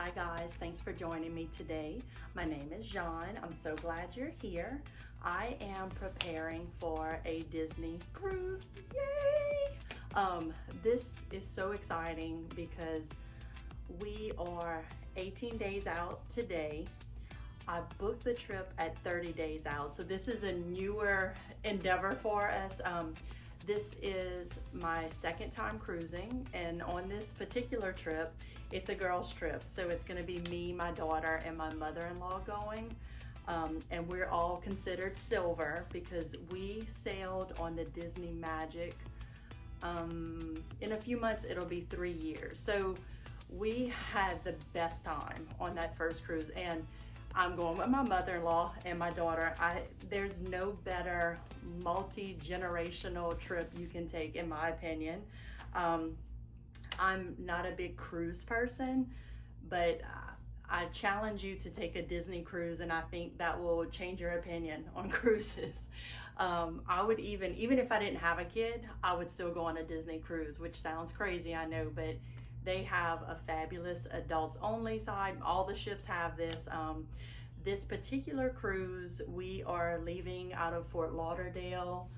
Hi guys, thanks for joining me today. My name is Jeanne. I'm so glad you're here. I am preparing for a Disney cruise. Yay! This is so exciting because we are 18 days out today. I booked the trip at 30 days out, so this is a newer endeavor for us. This is my second time cruising, and on this particular trip, it's a girls trip. So it's gonna be me, my daughter, and my mother-in-law going. And we're all considered silver because we sailed on the Disney Magic. In a few months, it'll be 3 years. So we had the best time on that first cruise, and I'm going with my mother-in-law and my daughter. There's no better multi-generational trip you can take, in my opinion. I'm not a big cruise person, but I challenge you to take a Disney cruise, and I think that will change your opinion on cruises. I would even if I didn't have a kid, I would still go on a Disney cruise, which sounds crazy, I know, but they have a fabulous adults only side. All the ships have this. This particular cruise, we are leaving out of Fort Lauderdale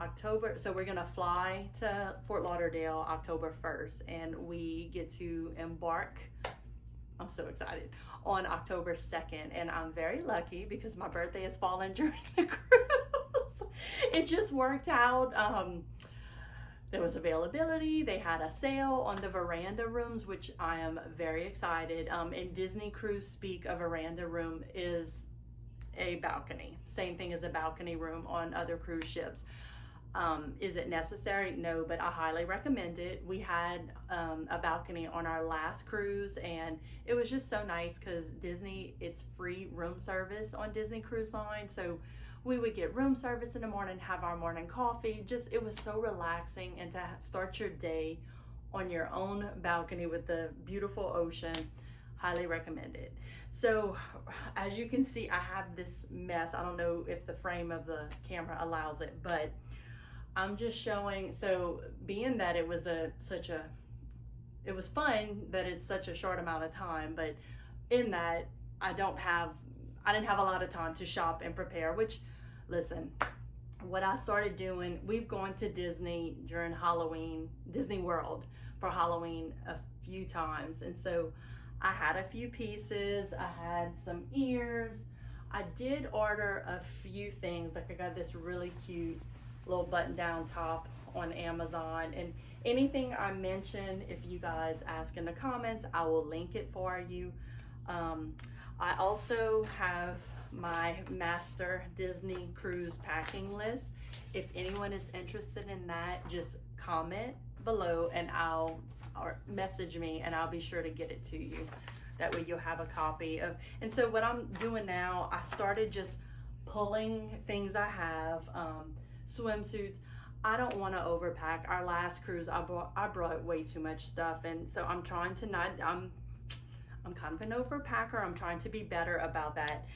October. So we're gonna fly to Fort Lauderdale October 1st, and we get to embark, I'm so excited, on October 2nd. And I'm very lucky because my birthday has fallen during the cruise. It just worked out. There was availability. They had a sale on the veranda rooms, which I am very excited. In Disney cruise speak, a veranda room is a balcony. Same thing as a balcony room on other cruise ships. Is it necessary? No, but I highly recommend it. We had a balcony on our last cruise, and it was just so nice because Disney, it's free room service on Disney Cruise Line. So we would get room service in the morning, have our morning coffee. Just, it was so relaxing, and to start your day on your own balcony with the beautiful ocean, highly recommend it. So as you can see, I have this mess. I don't know if the frame of the camera allows it, but I'm just showing. So being that it was it was fun that it's such a short amount of time, but in that I didn't have a lot of time to shop and prepare, which, listen, what I started doing, we've gone to Disney during Halloween, Disney World for Halloween a few times. And so I had a few pieces, I had some ears. I did order a few things, like I got this really cute little button down top on Amazon, and anything I mention, if you guys ask in the comments, I will link it for you. I also have my master Disney cruise packing list. If anyone is interested in that, just comment below and or message me, and I'll be sure to get it to you. That way you'll have a copy of. And so what I'm doing now, I started just pulling things I have, swimsuits. I don't want to overpack. Our last cruise, I brought way too much stuff, and so I'm trying to not. I'm kind of an overpacker. I'm trying to be better about that.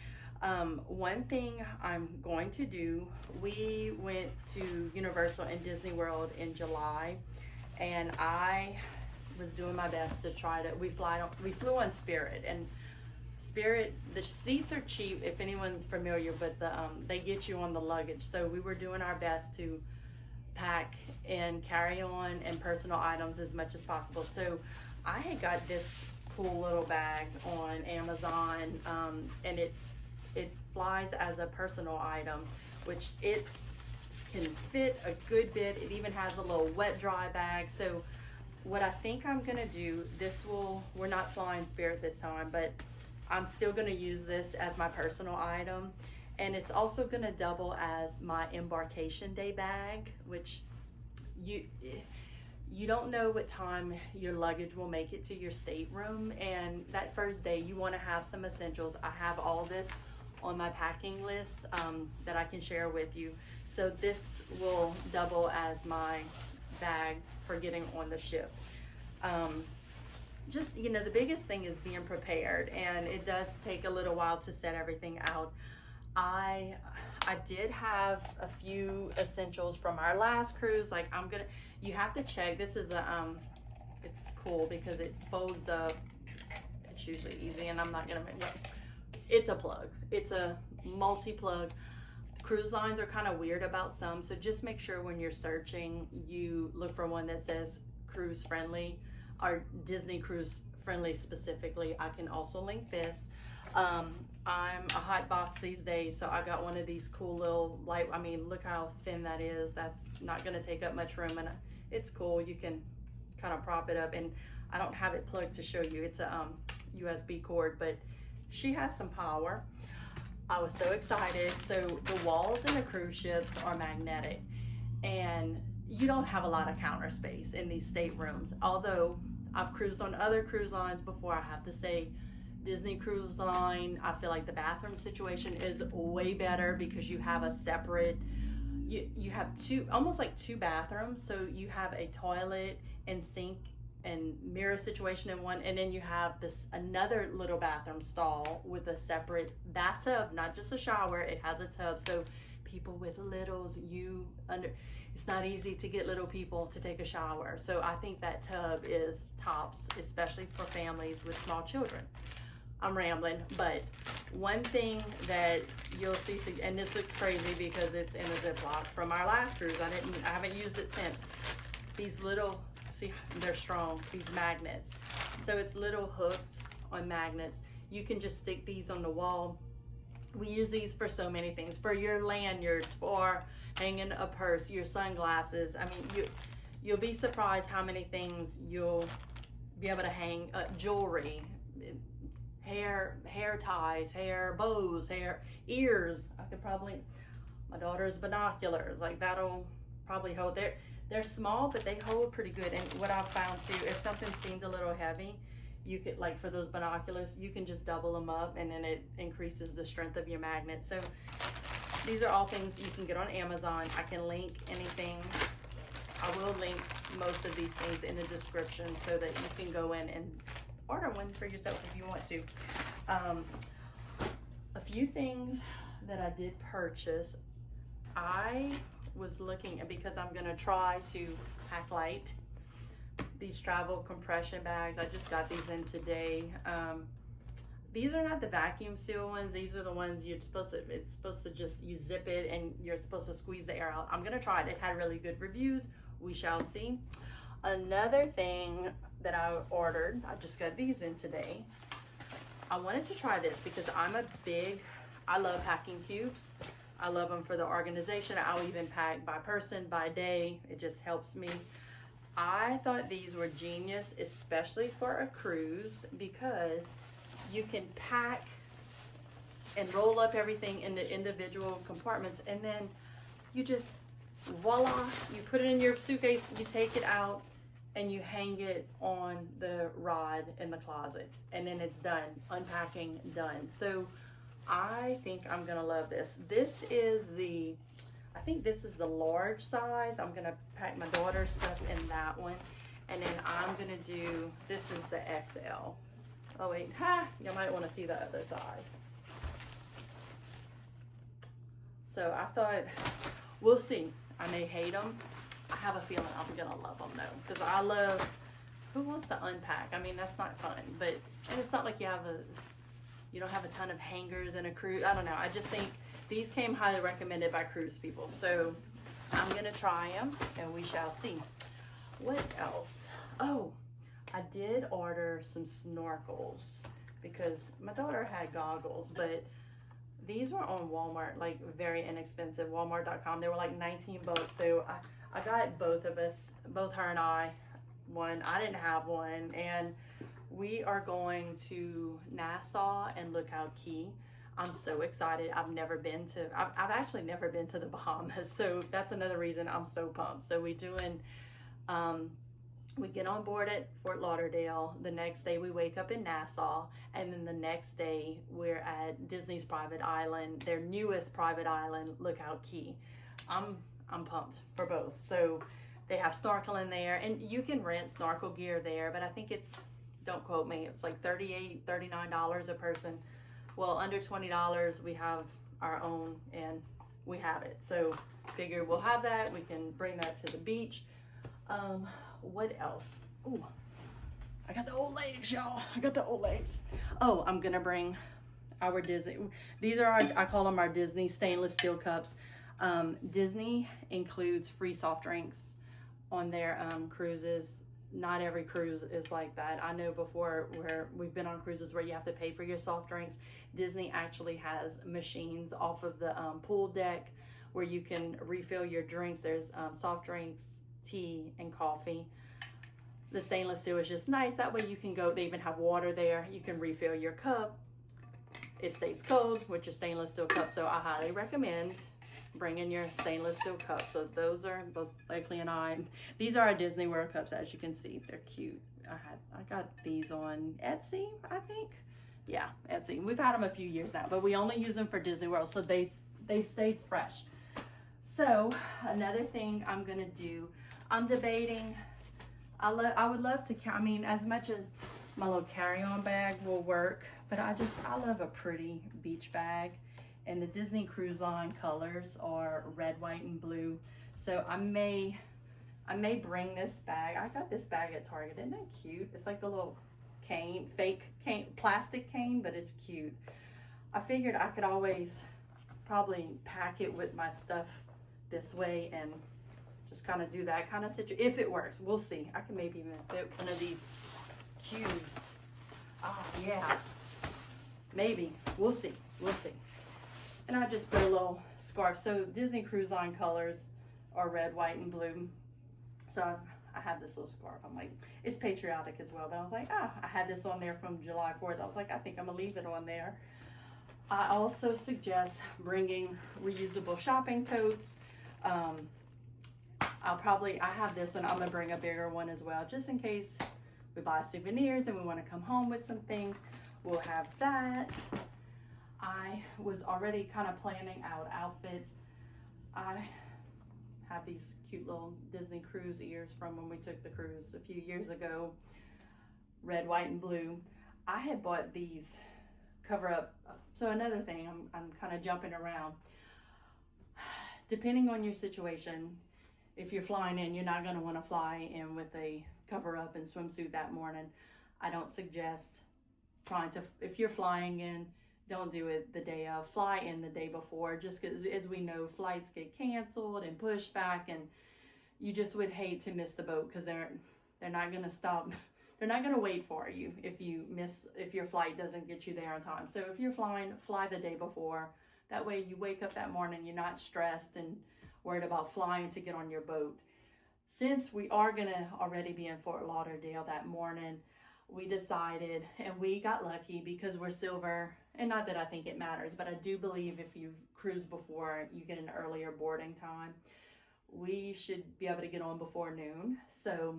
One thing I'm going to do, we went to Universal and Disney World in July, and I was doing my best to try to, we flew on Spirit, and Spirit, the seats are cheap if anyone's familiar, but they get you on the luggage. So we were doing our best to pack and carry on and personal items as much as possible. So I had got this cool little bag on Amazon, and it flies as a personal item, which it can fit a good bit. It even has a little wet dry bag. So what I think I'm gonna do, we're not flying Spirit this time, but I'm still gonna use this as my personal item, and it's also gonna double as my embarkation day bag, which you don't know what time your luggage will make it to your stateroom, and that first day you wanna have some essentials. I have all this on my packing list that I can share with you. So this will double as my bag for getting on the ship. Just, the biggest thing is being prepared, and it does take a little while to set everything out. I did have a few essentials from our last cruise. Like, you have to check. This is it's cool because it folds up. It's usually easy, and I'm not gonna make, well, it's a plug. It's a multi-plug. Cruise lines are kind of weird about some, so just make sure when you're searching, you look for one that says cruise friendly or Disney cruise friendly specifically. I can also link this. I'm a hot box these days, so I got one of these cool little light, I mean, look how thin that is. That's not gonna take up much room, and it's cool. You can kind of prop it up, and I don't have it plugged to show you. It's a USB cord, but she has some power. I was so excited. So the walls in the cruise ships are magnetic, and you don't have a lot of counter space in these staterooms. Although I've cruised on other cruise lines before, I have to say Disney Cruise Line, I feel like the bathroom situation is way better because you have a separate, you have two, almost like two bathrooms. So you have a toilet and sink and mirror situation in one, and then you have this another little bathroom stall with a separate bathtub, not just a shower. It has a tub, so people with littles, it's not easy to get little people to take a shower. So I think that tub is tops, especially for families with small children. I'm rambling, but one thing that you'll see, and this looks crazy because it's in a Ziploc from our last cruise. I haven't used it since. These little, see, they're strong, these magnets. So it's little hooks on magnets. You can just stick these on the wall. We use these for so many things, for your lanyards, for hanging a purse, your sunglasses. I mean, you'll be surprised how many things you'll be able to hang, jewelry, hair ties, hair bows, hair ears. I could probably, my daughter's binoculars, like that'll probably hold. They're small, but they hold pretty good. And what I've found too, if something seemed a little heavy, you could, like for those binoculars, you can just double them up, and then it increases the strength of your magnet. So these are all things you can get on Amazon. I can link anything. I will link most of these things in the description so that you can go in and order one for yourself if you want to. A few things that I did purchase. I was looking, because I'm gonna try to pack light, these travel compression bags. I just got these in today. These are not the vacuum seal ones. These are the ones it's supposed to just, you zip it and you're supposed to squeeze the air out. I'm gonna try it. It had really good reviews. We shall see. Another thing that I ordered, I just got these in today. I wanted to try this because I love packing cubes. I love them for the organization. I'll even pack by person, by day. It just helps me. I thought these were genius, especially for a cruise, because you can pack and roll up everything into individual compartments, and then you just, voila, you put it in your suitcase, you take it out, and you hang it on the rod in the closet, and then it's done. Unpacking, done. So I think I'm gonna love this. I think this is the large size. I'm gonna pack my daughter's stuff in that one, and then I'm gonna do, this is the XL. Oh wait, you might wanna see the other side. So I thought, we'll see. I may hate them. I have a feeling I'm gonna love them though, because I love, who wants to unpack? I mean, that's not fun, and it's not like you don't have a ton of hangers in a cruise. I don't know. I just think these came highly recommended by cruise people. So I'm gonna try them and we shall see. What else? Oh, I did order some snorkels because my daughter had goggles, but these were on Walmart, like very inexpensive, walmart.com. They were like 19 bucks. So I got both of us, both her and I, one. I didn't have one, and we are going to Nassau and Lookout Key. I'm so excited. I've actually never been to the Bahamas, so that's another reason I'm so pumped. So we get on board at Fort Lauderdale. The next day we wake up in Nassau, and then the next day we're at Disney's private island, their newest private island, Lookout Key. I'm pumped for both. So they have snorkeling there, and you can rent snorkel gear there, but I think it's, don't quote me, it's like $38, $39 a person. Well, under $20, we have our own, and we have it. So figure we'll have that. We can bring that to the beach. What else? Ooh, I got the old legs, y'all. I got the old legs. Oh, I'm gonna bring our Disney. These are our, I call them our Disney stainless steel cups. Disney includes free soft drinks on their cruises. Not every cruise is like that. I know before where we've been on cruises where you have to pay for your soft drinks. Disney actually has machines off of the pool deck where you can refill your drinks. There's soft drinks, tea, and coffee. The stainless steel is just nice. That way you can go, they even have water there. You can refill your cup. It stays cold with your stainless steel cup. So I highly recommend bringing your stainless steel cups. So those are both Blakely and I. These are our Disney World cups, as you can see. They're cute. I got these on Etsy, I think. Yeah, Etsy. We've had them a few years now, but we only use them for Disney World, so they've stayed fresh. So another thing I'm gonna do, I'm debating. I would love to, I mean, as much as my little carry-on bag will work, but I love a pretty beach bag. And the Disney Cruise Line colors are red, white, and blue. So I may bring this bag. I got this bag at Target. Isn't that cute? It's like a little cane, fake cane, plastic cane, but it's cute. I figured I could always probably pack it with my stuff this way and just kind of do that kind of situation. If it works, we'll see. I can maybe even fit one of these cubes. Oh yeah, maybe. We'll see. We'll see. And I just put a little scarf. So Disney Cruise Line colors are red, white, and blue. So I have this little scarf. I'm like, it's patriotic as well. But I was like, I had this on there from July 4th. I was like, I think I'm gonna leave it on there. I also suggest bringing reusable shopping totes. I have this one. I'm gonna bring a bigger one as well, just in case we buy souvenirs and we want to come home with some things. We'll have that. I was already kind of planning out outfits. I have these cute little Disney cruise ears from when we took the cruise a few years ago. Red, white, and blue. I had bought these cover up. So another thing, I'm kind of jumping around. Depending on your situation, if you're flying in, you're not going to want to fly in with a cover up and swimsuit that morning. I don't suggest trying to, if you're flying in, don't do it the day of. Fly in the day before, just because, as we know, flights get canceled and pushed back, and you just would hate to miss the boat because they're not going to stop. They're not going to wait for you if your flight doesn't get you there on time. So if you're flying, fly the day before. That way you wake up that morning, you're not stressed and worried about flying to get on your boat. Since we are going to already be in Fort Lauderdale that morning, we decided, and we got lucky because we're silver, and not that I think it matters, but I do believe if you've cruised before, you get an earlier boarding time. We should be able to get on before noon. So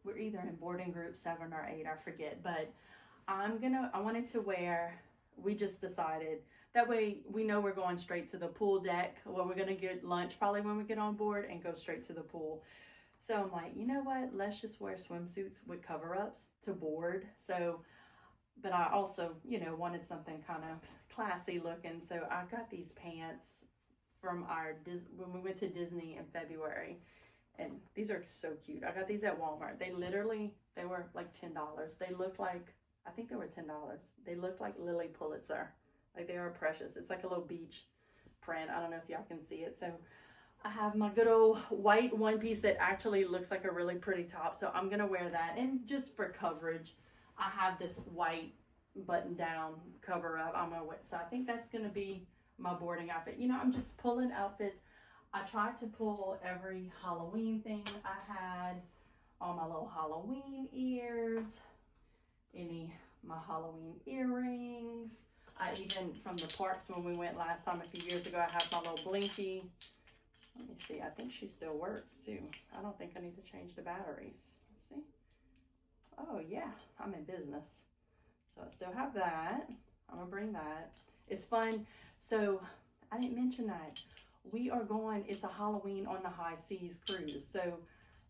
we're either in boarding group 7 or 8, I forget, but I wanted to wear, we just decided, that way we know we're going straight to the pool deck, where we're gonna get lunch probably when we get on board and go straight to the pool. So I'm like, you know what, let's just wear swimsuits with cover-ups to board. So, but I also, wanted something kind of classy looking. So I got these pants from when we went to Disney in February. And these are so cute. I got these at Walmart. They were like $10. They look like, I think they were $10. They look like Lily Pulitzer. Like, they are precious. It's like a little beach print. I don't know if y'all can see it. So I have my good old white one piece that actually looks like a really pretty top. So I'm going to wear that. And just for coverage, I have this white button down cover up. So I think that's going to be my boarding outfit. I'm just pulling outfits. I tried to pull every Halloween thing I had. All my little Halloween ears. My Halloween earrings. I even, from the parks when we went last time a few years ago, I have my little blinky. Let me see, I think she still works too. I don't think I need to change the batteries. Let's see. Oh yeah, I'm in business. So I still have that. I'm gonna bring that. It's fun. So I didn't mention that. We are going, it's a Halloween on the High Seas cruise. So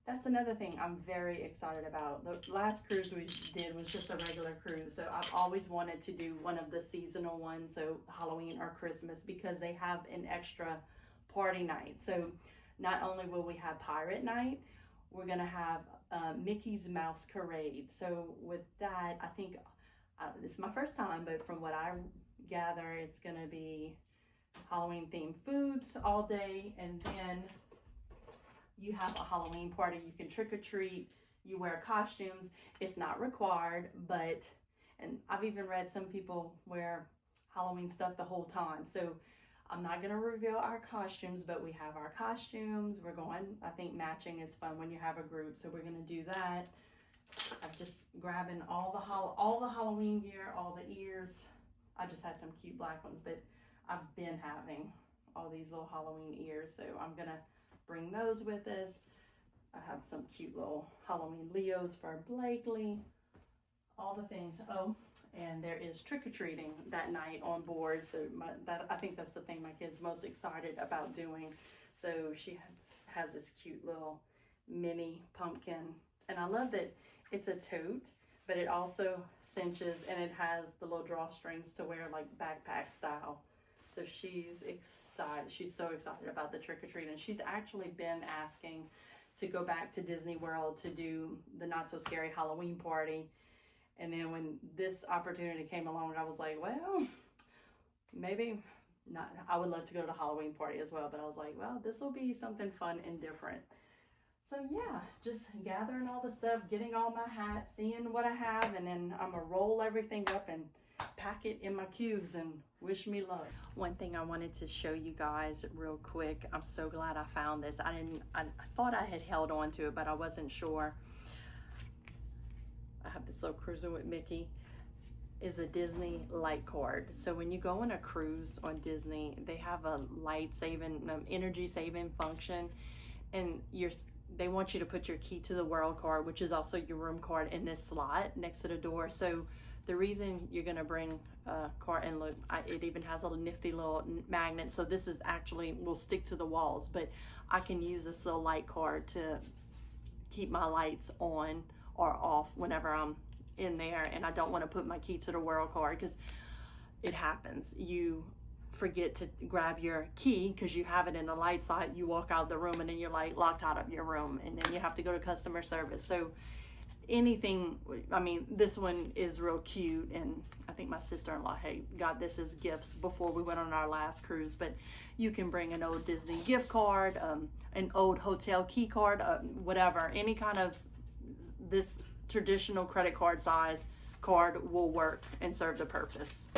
that's another thing I'm very excited about. The last cruise we did was just a regular cruise. So I've always wanted to do one of the seasonal ones, so Halloween or Christmas, because they have an extra party night. So not only will we have pirate night, we're gonna have Mickey's Mouse Parade. So with that, I think this is my first time, but from what I gather, it's gonna be Halloween themed foods all day, and then you have a Halloween party. You can trick or treat, you wear costumes. It's not required, but, and I've even read some people wear Halloween stuff the whole time. So I'm not gonna reveal our costumes, but we have our costumes. We're going, I think matching is fun when you have a group, so we're gonna do that. I'm just grabbing all the Halloween gear, all the ears. I just had some cute black ones, but I've been having all these little Halloween ears, so I'm gonna bring those with us. I have some cute little Halloween Leos for Blakely, all the things. Oh, and there is trick-or-treating that night on board, so I think that's the thing my kid's most excited about doing. So she has this cute little mini pumpkin, and I love that it's a tote, but it also cinches and it has the little drawstrings to wear like backpack style. So she's excited. She's so excited about the trick-or-treat, and she's actually been asking to go back to Disney World to do the Not So Scary Halloween party. And then when this opportunity came along, I was like, well, maybe not. I would love to go to the Halloween party as well, but I was like, well, this will be something fun and different. So yeah, just gathering all the stuff, getting all my hats, seeing what I have, and then I'm gonna roll everything up and pack it in my cubes and wish me luck. One thing I wanted to show you guys real quick, I'm so glad I found this. I thought I had held on to it, but I wasn't sure. I have this little Cruising with Mickey, is a Disney light card. So when you go on a cruise on Disney, they have a light saving, energy saving function, and they want you to put your key to the world card, which is also your room card, in this slot next to the door. So the reason you're gonna bring a card, and look, it even has a nifty little magnet. So this is actually, will stick to the walls, but I can use this little light card to keep my lights on or off whenever I'm in there and I don't want to put my key to the world card, because it happens. You forget to grab your key because you have it in the light slot. You walk out the room and then you're like locked out of your room, and then you have to go to customer service. So anything, I mean, this one is real cute, and I think my sister-in-law got this as gifts before we went on our last cruise. But you can bring an old Disney gift card, an old hotel key card, whatever, any kind of this traditional credit card size card will work and serve the purpose.